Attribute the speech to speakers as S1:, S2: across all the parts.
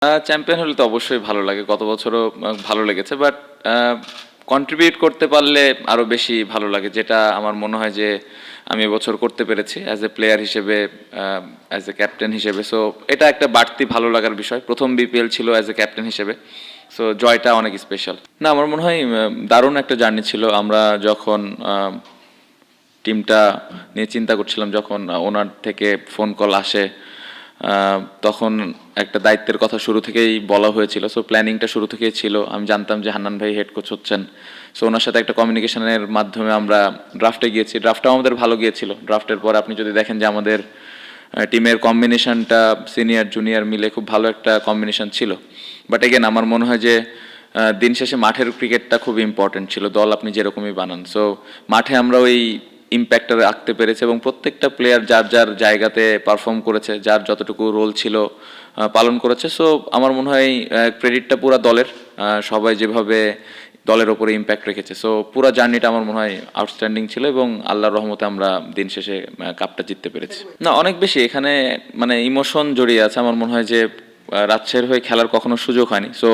S1: Champion হলে তো অবশ্যই ভালো লাগে, গত বছরও ভালো লেগেছে, বাট কন্ট্রিবিউট করতে পারলে আরও বেশি ভালো লাগে, যেটা আমার মনে হয় যে আমি এবছর করতে পেরেছি অ্যাজ এ প্লেয়ার হিসেবে, অ্যাজ এ ক্যাপ্টেন হিসেবে। সো এটা একটা বাড়তি ভালো লাগার বিষয়। প্রথম বিপিএল ছিল অ্যাজ এ ক্যাপ্টেন হিসেবে, সো জয়টা অনেক স্পেশাল। না, আমার মনে হয় দারুণ একটা জার্নি ছিল। আমরা যখন টিমটা নিয়ে চিন্তা করছিলাম, যখন ওনার থেকে ফোন কল আসে, তখন একটা দায়িত্বের কথা শুরু থেকেই বলা হয়েছিল। সো প্ল্যানিংটা শুরু থেকেই ছিল। আমি জানতাম যে হান্নান ভাই হেড কোচ হচ্ছেন, সো ওনার সাথে একটা কমিউনিকেশনের মাধ্যমে আমরা ড্রাফটে গিয়েছি। ড্রাফটটাও আমাদের ভালো গিয়েছিল। ড্রাফটের পর আপনি যদি দেখেন যে আমাদের টিমের কম্বিনেশনটা সিনিয়র জুনিয়র মিলে খুব ভালো একটা কম্বিনেশন ছিল। বাট এগেন আমার মনে হয় যে দিন শেষে মাঠের ক্রিকেটটা খুব ইম্পর্টেন্ট ছিল, দল আপনি যেরকমই বানান। সো মাঠে আমরা ওই ইম্প্যাক্টটা রাখতে পেরেছে এবং প্রত্যেকটা প্লেয়ার যার যার জায়গাতে পারফর্ম করেছে, যার যতটুকু রোল ছিল পালন করেছে। সো আমার মনে হয় ক্রেডিটটা পুরো দলের, সবাই যেভাবে দলের ওপরে ইম্প্যাক্ট রেখেছে। সো পুরো জার্নিটা আমার মনে হয় আউটস্ট্যান্ডিং ছিল এবং আল্লাহর রহমতে আমরা দিন শেষে কাপটা জিততে পেরেছি। না, অনেক বেশি এখানে মানে ইমোশন জড়িয়ে আছে। আমার মনে হয় যে রাজশাহীর হয়ে খেলার কখনো সুযোগ হয়নি। সো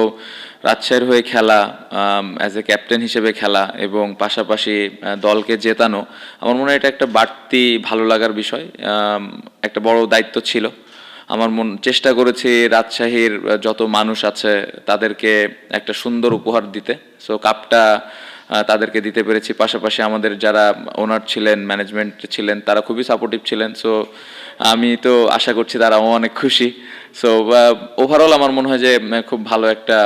S1: রাজশাহীর হয়ে খেলা, অ্যাজ এ ক্যাপ্টেন হিসেবে খেলা এবং পাশাপাশি দলকে জেতানো, আমার মনে হয় এটা একটা বাড়তি ভালো লাগার বিষয়। একটা বড় দায়িত্ব ছিল। আমার চেষ্টা করেছি রাজশাহীর যত মানুষ আছে তাদেরকে একটা সুন্দর উপহার দিতে। সো কাপটা তাদেরকে দিতে পেরেছি। পাশাপাশি আমাদের যারা ওনার ছিলেন, ম্যানেজমেন্ট ছিলেন, তারা খুবই সাপোর্টিভ ছিলেন। সো আমি তো আশা করছি তারাও অনেক খুশি। সো ওভারঅল আমার মনে হয় যে খুব ভালো একটা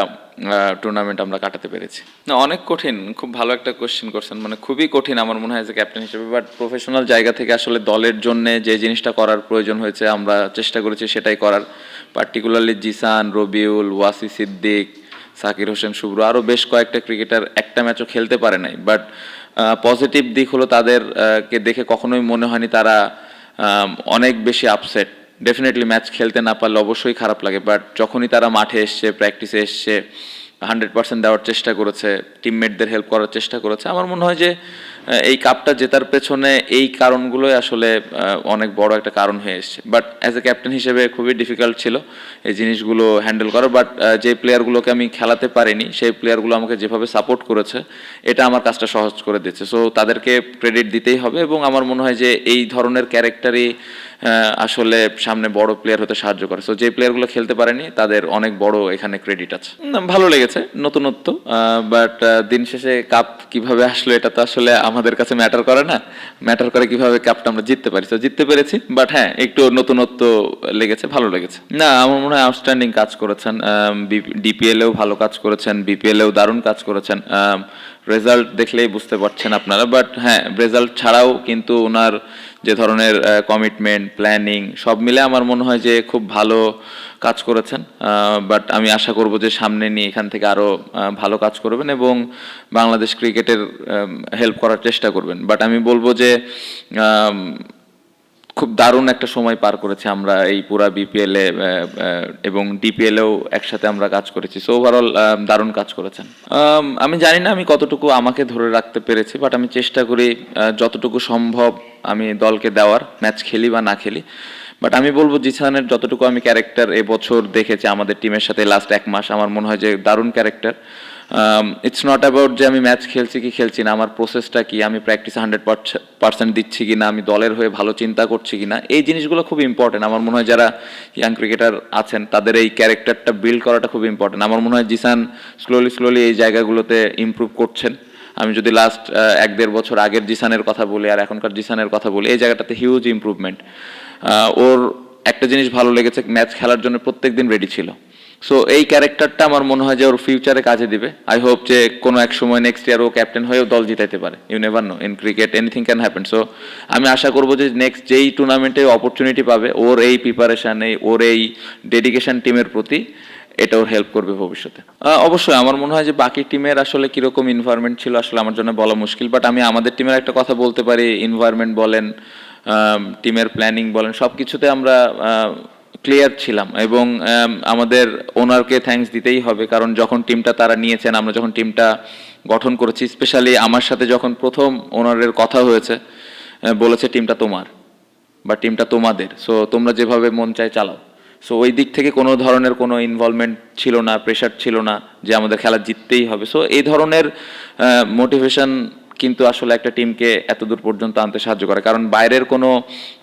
S1: টুর্নামেন্ট আমরা কাটাতে পেরেছি। না, অনেক কঠিন। খুব ভালো একটা কোশ্চেন করছেন, মানে খুবই কঠিন আমার মনে হয় যে ক্যাপ্টেন হিসেবে। বাট প্রফেশনাল জায়গা থেকে আসলে দলের জন্য যে জিনিসটা করার প্রয়োজন হয়েছে আমরা চেষ্টা করেছি সেটাই করার। পার্টিকুলারলি জিসান, রবিউল, ওয়াসি সিদ্দিক, সাকির হোসেন শুভ্র, আরও বেশ কয়েকটা ক্রিকেটার একটা ম্যাচও খেলতে পারে নাই। বাট পজিটিভ দিক হলো তাদেরকে দেখে কখনোই মনে হয়নি তারা অনেক বেশি আপসেট। ডেফিনেটলি ম্যাচ খেলতে না পারলে অবশ্যই খারাপ লাগে, বাট যখনই তারা মাঠে এসছে, প্র্যাকটিসে এসছে, 100% দেওয়ার চেষ্টা করেছে, টিমমেটদের হেল্প করার চেষ্টা করেছে। আমার মনে হয় যে এই কাপটা জেতার পেছনে এই কারণগুলোই আসলে অনেক বড় একটা কারণ হয়ে এসছে। বাট অ্যাজ এ ক্যাপ্টেন হিসেবে খুবই ডিফিকাল্ট ছিল এই জিনিসগুলো হ্যান্ডেল করা। বাট যে প্লেয়ারগুলোকে আমি খেলাতে পারিনি, সেই প্লেয়ারগুলো আমাকে যেভাবে সাপোর্ট করেছে, এটা আমার কাজটা সহজ করে দিচ্ছে। সো তাদেরকে ক্রেডিট দিতেই হবে এবং আমার মনে হয় যে এই ধরনের ক্যারেক্টারই আসলে সামনে বড় প্লেয়ার হতে সাহায্য করে। সো যে প্লেয়ারগুলো খেলতে পারেনি তাদের অনেক বড় এখানে ক্রেডিট আছে। ভালো লেগেছে, নতুনত্ব। বাট দিন শেষে কাপ কিভাবে আসলো এটা তো আসলে আমাদের কাছে ম্যাটার করে না। ম্যাটার করে কিভাবে কাপটা আমরা জিততে পারি। তো জিততে পেরেছি, বাট হ্যাঁ একটু নতুনত্ব লেগেছে, ভালো লেগেছে। না, আমার মনে হয় আউটস্ট্যান্ডিং কাজ করেছেন। ডিপিএলেও ভালো কাজ করেছেন, বিপিএলেও দারুণ কাজ করেছেন। রেজাল্ট দেখলেই বুঝতে পারছেন আপনারা। বাট হ্যাঁ, রেজাল্ট ছাড়াও কিন্তু ওনার যে ধরনের কমিটমেন্ট, প্ল্যানিং সব মিলে আমার মনে হয় যে খুব ভালো কাজ করেছেন। বাট আমি আশা করব যে সামনে নিয়ে এখান থেকে আরও ভালো কাজ করবেন এবং বাংলাদেশ ক্রিকেটের হেল্প করার চেষ্টা করবেন। বাট আমি বলবো যে খুব দারুণ একটা সময় পার করেছি আমরা এই পুরা বিপিএলে এবং ডিপিএলেও একসাথে আমরা কাজ করেছি। সো ওভারঅল দারুণ কাজ করেছেন। আমি জানি না আমি কতটুকু আমাকে ধরে রাখতে পেরেছি, বাট আমি চেষ্টা করি যতটুকু সম্ভব আমি দলকে দেওয়ার, ম্যাচ খেলি বা না খেলি। বাট আমি বলবো জিসানের যতটুকু আমি ক্যারেক্টার এবছর দেখেছি আমাদের টিমের সাথে লাস্ট 1 মাস, আমার মনে হয় যে দারুণ ক্যারেক্টার। ইটস নট অ্যাবাউট যে আমি ম্যাচ খেলছি কি খেলছি না, আমার প্রসেসটা কি, আমি প্র্যাকটিসে 100% দিচ্ছি কি না, আমি দলের হয়ে ভালো চিন্তা করছি কি না, এই জিনিসগুলো খুব ইম্পর্টেন্ট। আমার মনে হয় যারা ইয়াং ক্রিকেটার আছেন তাদের এই ক্যারেক্টারটা বিল্ড করাটা খুব ইম্পর্টেন্ট। আমার মনে হয় জিসান স্লোলি এই জায়গাগুলোতে ইমপ্রুভ করছেন। আমি যদি লাস্ট 1-1.5 বছর আগের জিসানের কথা বলি আর এখনকার জিসানের কথা বলি, এই জায়গাটাতে হিউজ ইমপ্রুভমেন্ট। ওর একটা জিনিস ভালো লেগেছে, ম্যাচ খেলার জন্য প্রত্যেক দিন রেডি ছিল। সো এই ক্যারেক্টারটা আমার মনে হয় যে ওর ফিউচারে কাজে দিবে। আই হোপ যে কোনো এক সময় নেক্সট ইয়ার ও ক্যাপ্টেন হয়েও দল জিতাইতে পারে। You never know, in cricket anything can happen. So আমি আশা করবো যে নেক্সট যেই টুর্নামেন্টে অপরচুনিটি পাবে, ওর এই প্রিপারেশন, ওর এই ডেডিকেশন টিমের প্রতি, এটা ওর হেল্প করবে ভবিষ্যতে। অবশ্যই আমার মনে হয় যে বাকি টিমের আসলে কিরকম এনভায়রনমেন্ট ছিল আসলে আমার জন্য বলা মুশকিল। বাট আমি আমাদের টিমের একটা কথা বলতে পারি, এনভায়রনমেন্ট বলেন, টিমের প্ল্যানিং বলেন, সব কিছুতে আমরা ক্লিয়ার ছিলাম এবং আমাদের ওনারকে থ্যাঙ্কস দিতেই হবে। কারণ যখন টিমটা তারা নিয়েছেন, আমরা যখন টিমটা গঠন করেছি, স্পেশালি আমার সাথে যখন প্রথম ওনারের কথা হয়েছে, বলেছে টিমটা তোমার বা টিমটা তোমাদের, সো তোমরা যেভাবে মন চায় চালাও। সো ওই দিক থেকে কোনো ধরনের কোনো ইনভলভমেন্ট ছিল না, প্রেশার ছিল না যে আমাদের খেলা জিততেই হবে। সো এই ধরনের মোটিভেশন কিন্তু আসলে একটা টিমকে এত দূর পর্যন্ত আনতে সাহায্য করে, কারণ বাইরের কোনো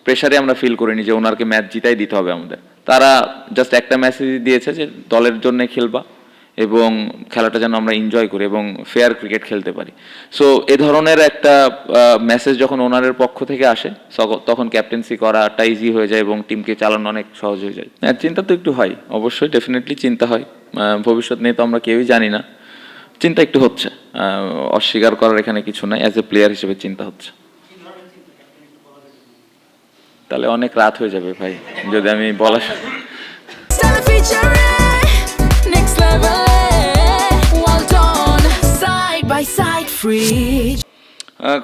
S1: প্রেশারে আমরা ফিল করিনি যে ওনারকে ম্যাচ জিতাই দিতে হবে আমাদের। তারা জাস্ট একটা মেসেজ দিয়েছে যে দলের জন্য খেলবা এবং খেলাটা যেন আমরা এনজয় করি এবং ফেয়ার ক্রিকেট খেলতে পারি। সো এ ধরনের একটা মেসেজ যখন ওনারের পক্ষ থেকে আসে তখন ক্যাপ্টেন্সি করাটা ইজি হয়ে যায় এবং টিমকে চালানো অনেক সহজ হয়ে যায়। চিন্তা তো একটু হয়, অবশ্যই ডেফিনেটলি চিন্তা হয়। ভবিষ্যৎ নিয়ে তো আমরা কেউই জানি না, চিন্তা একটু হচ্ছে, অস্বীকার করার এখানে কিছু নাই। অ্যাজ এ প্লেয়ার হিসেবে চিন্তা হচ্ছে। তাহলে অনেক রাত হয়ে যাবে ভাই যদি আমি বলা।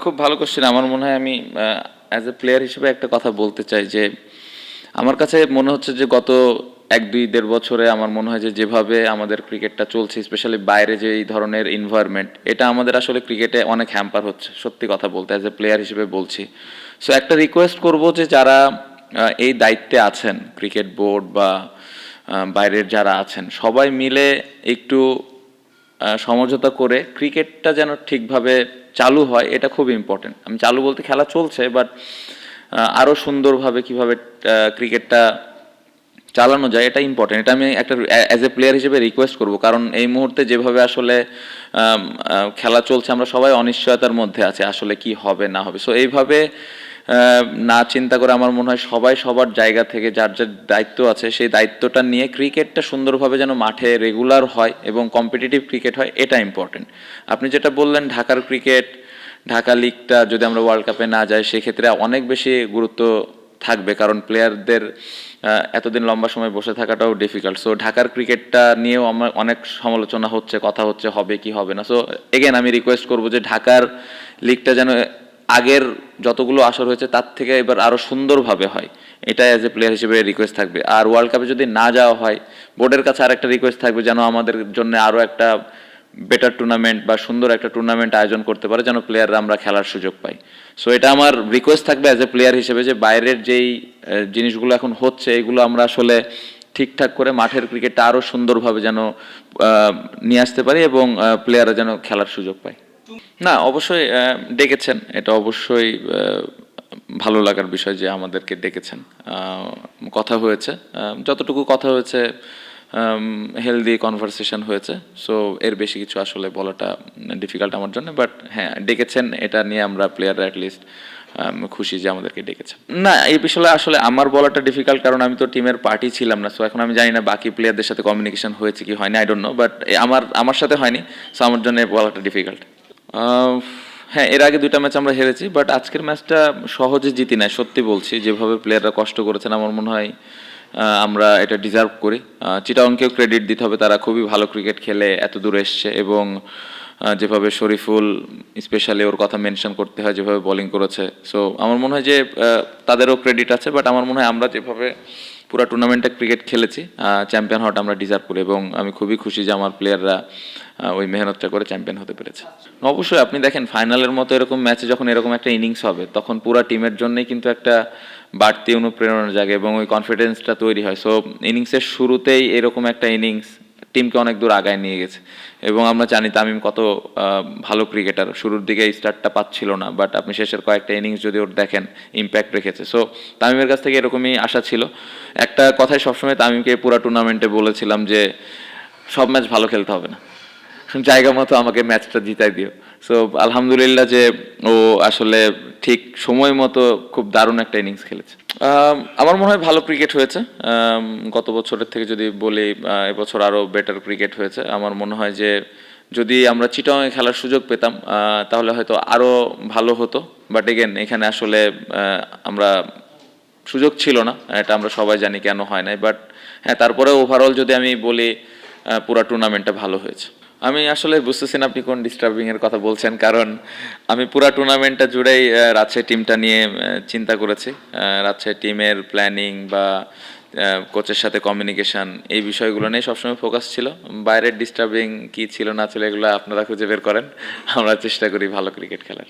S1: খুব ভালো কোশ্চেন। আমার মনে হয় আমি অ্যাজ এ প্লেয়ার হিসেবে একটা কথা বলতে চাই যে আমার কাছে মনে হচ্ছে যে গত 1-2-1.5 বছরে আমার মনে হয় যে যেভাবে আমাদের ক্রিকেটটা চলছে, স্পেশালি বাইরে যে এই ধরনের এনভায়রনমেন্ট, এটা আমাদের আসলে ক্রিকেটে অনেক হ্যাম্পার হচ্ছে, সত্যি কথা বলতে অ্যাজ এ প্লেয়ার হিসেবে বলছি। সো একটা রিকোয়েস্ট করব যে যারা এই দায়িত্বে আছেন, ক্রিকেট বোর্ড বা বাইরের যারা আছেন, সবাই মিলে একটু সমঝোতা করে ক্রিকেটটা যেন ঠিকভাবে চালু হয়, এটা খুব ইম্পর্টেন্ট। আমি চালু বলতে খেলা চলছে, বাট আরও সুন্দরভাবে কিভাবে ক্রিকেটটা চালানো যায় এটা ইম্পর্টেন্ট। এটা আমি একটা অ্যাজ এ প্লেয়ার হিসেবে রিকোয়েস্ট করব, কারণ এই মুহূর্তে যেভাবে আসলে খেলা চলছে আমরা সবাই অনিশ্চয়তার মধ্যে আছে আসলে কি হবে না হবে। সো এইভাবে না চিন্তা করে আমার মনে হয় সবাই সবার জায়গা থেকে যার যার দায়িত্ব আছে সেই দায়িত্বটা নিয়ে ক্রিকেটটা সুন্দরভাবে যেন মাঠে রেগুলার হয় এবং কম্পিটিটিভ ক্রিকেট হয়, এটা ইম্পর্টেন্ট। আপনি যেটা বললেন ঢাকার ক্রিকেট, ঢাকা লিগটা যদি আমরা ওয়ার্ল্ড কাপে না যাই সেক্ষেত্রে অনেক বেশি গুরুত্ব থাকবে, কারণ প্লেয়ারদের এতদিন লম্বা সময় বসে থাকাটাও ডিফিকাল্ট। সো ঢাকার ক্রিকেটটা নিয়েও আমার অনেক সমালোচনা হচ্ছে, কথা হচ্ছে হবে কি হবে না। সো এগেন আমি রিকোয়েস্ট করবো যে ঢাকার লিগটা যেন আগের যতগুলো আসর হয়েছে তার থেকে এবার আরও সুন্দরভাবে হয়, এটা অ্যাজ এ প্লেয়ার হিসেবে রিকোয়েস্ট থাকবে। আর ওয়ার্ল্ড কাপে যদি না যাওয়া হয়, বোর্ডের কাছে আর একটা রিকোয়েস্ট থাকবে যেন আমাদের জন্য আরও একটা বেটার টুর্নামেন্ট বা সুন্দর একটা টুর্নামেন্ট আয়োজন করতে পারে, যেন প্লেয়াররা আমরা খেলার সুযোগ পাই। সো এটা আমার রিকোয়েস্ট থাকবে অ্যাজ এ প্লেয়ার হিসেবে যে বাইরের যেই জিনিসগুলো এখন হচ্ছে এগুলো আমরা আসলে ঠিকঠাক করে মাঠের ক্রিকেটটা আরও সুন্দরভাবে যেন নিয়ে আসতে পারি এবং প্লেয়াররা যেন খেলার সুযোগ পায়। না, অবশ্যই ডেকেছেন, এটা অবশ্যই ভালো লাগার বিষয় যে আমাদেরকে ডেকেছেন। কথা হয়েছে, যতটুকু কথা হয়েছে হেলদি কনভারসেশন হয়েছে। সো এর বেশি কিছু আসলে বলাটা ডিফিকাল্ট আমার জন্য, বাট হ্যাঁ ডেকেছেন, এটা নিয়ে আমরা প্লেয়াররা অ্যাটলিস্ট খুশি যে আমাদেরকে ডেকেছে। না, এই বিষয়ে আসলে আমার বলাটা ডিফিকাল্ট, কারণ আমি তো টিমের পার্টি ছিলাম না। সো এখন আমি জানি না বাকি প্লেয়ারদের সাথে কমিউনিকেশন হয়েছে কি হয়নি, আই ডোন্ট নো, বাট আমার সাথে হয়নি। সো আমার জন্য বলাটা ডিফিকাল্ট। হ্যাঁ, এর আগে 2টা ম্যাচ আমরা হেরেছি, বাট আজকের ম্যাচটা সহজে জিতি নাই, সত্যি বলছি। যেভাবে প্লেয়াররা কষ্ট করেছেন আমার মনে হয় আমরা এটা ডিজার্ভ করি। চিটাগংকেও ক্রেডিট দিতে হবে, তারা খুবই ভালো ক্রিকেট খেলে এত দূর এসছে এবং যেভাবে শরীফুল স্পেশালি ওর কথা মেনশন করতে হয়, যেভাবে বোলিং করেছে। সো আমার মনে হয় যে তাদেরও ক্রেডিট আছে, বাট আমার মনে হয় আমরা যেভাবে পুরো টুর্নামেন্টে ক্রিকেট খেলেছি চ্যাম্পিয়ন হওয়াটা আমরা ডিজার্ভ করি এবং আমি খুবই খুশি যে আমার প্লেয়াররা ওই মেহনতটা করে চ্যাম্পিয়ন হতে পেরেছে। অবশ্যই আপনি দেখেন ফাইনালের মতো এরকম ম্যাচে যখন এরকম একটা ইনিংস হবে তখন পুরো টিমের জন্যই কিন্তু একটা বাড়তি অনুপ্রেরণা জাগে এবং ওই কনফিডেন্সটা তৈরি হয়। সো ইনিংসের শুরুতেই এরকম একটা ইনিংস টিমকে অনেক দূর আগায় নিয়ে গেছে এবং আমরা জানি তামিম কত ভালো ক্রিকেটার। শুরুর দিকে স্টার্টটা পাচ্ছিল না, বাট আপনি শেষের কয়েকটা ইনিংস যদি ওর দেখেন ইম্প্যাক্ট রেখেছে। সো তামিমের কাছ থেকে এরকমই আশা ছিল। একটা কথাই সবসময় তামিমকে পুরো টুর্নামেন্টে বলেছিলাম যে সব ম্যাচ ভালো খেলতে হবে না, জায়গা মতো আমাকে ম্যাচটা জিতাই দিও। সো আলহামদুলিল্লাহ যে ও আসলে ঠিক সময় মতো খুব দারুণ একটা ইনিংস খেলেছে। আমার মনে হয় ভালো ক্রিকেট হয়েছে গত বছরের থেকে যদি বলি, এবছর আরও বেটার ক্রিকেট হয়েছে। আমার মনে হয় যে যদি আমরা চিটাগাংয়ে খেলার সুযোগ পেতাম তাহলে হয়তো আরও ভালো হতো, বাট এগেন এখানে আসলে আমরা সুযোগ ছিল না, এটা আমরা সবাই জানি কেন হয় নাই। বাট হ্যাঁ, তারপরে ওভারঅল যদি আমি বলি পুরো টুর্নামেন্টটা ভালো হয়েছে। আমি আসলে বুঝতেছি না আপনি কোন ডিস্টার্বিং এর কথা বলছেন, কারণ আমি পুরো টুর্নামেন্টটা জুড়েই রাজশাহী টিমটা নিয়ে চিন্তা করেছি। রাজশাহী টিমের প্ল্যানিং বা কোচের সাথে কমিউনিকেশন এই বিষয়গুলো নিয়ে সবসময় ফোকাস ছিল। বাইরের ডিস্টার্বিং কি ছিল না ছিল এগুলো আপনারা খুঁজে বের করেন, আমরা চেষ্টা করি ভালো ক্রিকেট খেলার।